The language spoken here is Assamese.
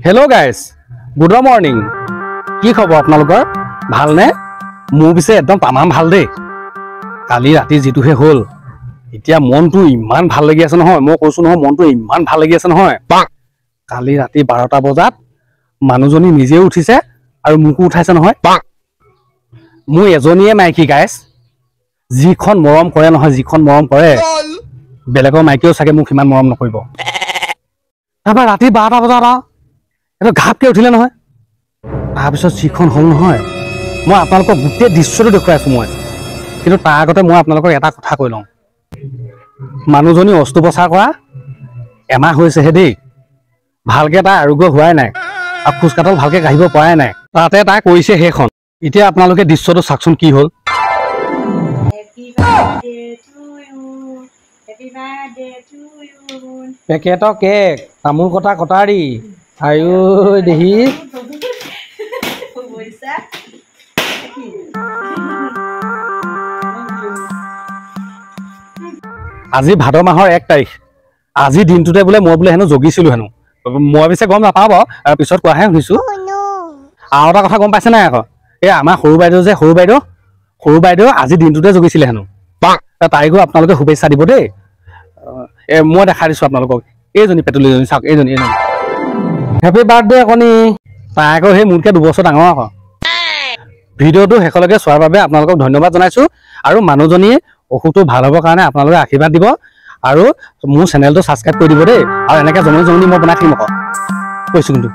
Hello guys, good morning. কি খবৰ আপোনালোকৰ? ভালনে? মোৰ পিছে একদম তামাম ভাল দেই। কালি ৰাতি যেটোহে হ'ল, এতিয়া মনটো ইমান ভাল লাগি আছে নহয়, মই কৈছো নহয় মনটো ইমান ভাল লাগি আছে নহয়। কালি ৰাতি 12টা বজাত মানুহজনী নিজে উঠিছে আৰু মুকু উঠাইছে নহয়। মোৰ এজনীয়ে মাইকী গাইছ, যিখন মৰম কৰে নহয়, যিখন মৰম কৰে, বেলেগৰ মাইকীও চাগে মোক ইমান মৰম নকৰিব। তাৰপৰা ৰাতি 12টা বজাত এটা ঘাপকে উঠিলে নহয়। তাৰপিছত যিখন হ'ল নহয়, মই আপোনালোকক গোটেই দৃশ্যটো দেখুৱাই আছো মই। কিন্তু তাৰ আগতে মই আপোনালোকক এটা কথা কৈ লওঁ। মানুহজনী অস্ত্ৰোপচাৰ কৰা এমাহ হৈছেহে দেই। ভালকে তাই আৰোগ্য হোৱাই নাই আৰু খোজকাঢ়ল ভালকে কাঢ়িব পৰাই নাই। তাতে তাই কৰিছে সেইখন। এতিয়া আপোনালোকে দৃশ্যটো চাওকচোন কি হ'ল। পেকেটৰ কেক, তামোল কটা কটাৰী, আয়ো দেহি। আজি ভাদ মাহৰ 1 তাৰিখ। আজি দিনটোতে বোলে মই বোলে হেনো জগিছিলো হেনো। মই পিছে গম নাপাওঁ বাৰু, পিছত কোৱাহে শুনিছো। আৰু এটা কথা গম পাইছে নাই আকৌ, এই আমাৰ সৰু বাইদেউ আজি দিনটোতে জগিছিলে হেনো। তাইকো আপোনালোকে শুভেচ্ছা দিব দেই। মই দেখাই দিছো আপোনালোকক, এইজনী পেটুলিজনী চাওক, এইজনী হেপী বাৰ্থডে কণী। তাই আকৌ সেই মোতকৈ 2 বছৰ ডাঙৰ আকৌ। ভিডিঅ'টো শেষলৈকে চোৱাৰ বাবে আপোনালোকক ধন্যবাদ জনাইছো। আৰু মানুহজনী অসুখটো ভাল হ'বৰ কাৰণে আপোনালোকে আশীৰ্বাদ দিব আৰু মোৰ চেনেলটো ছাবস্ক্ৰাইব কৰি দিব দেই। আৰু এনেকৈ জমনি মই বনাই থাকিম আকৌ, কৈছো কিন্তু।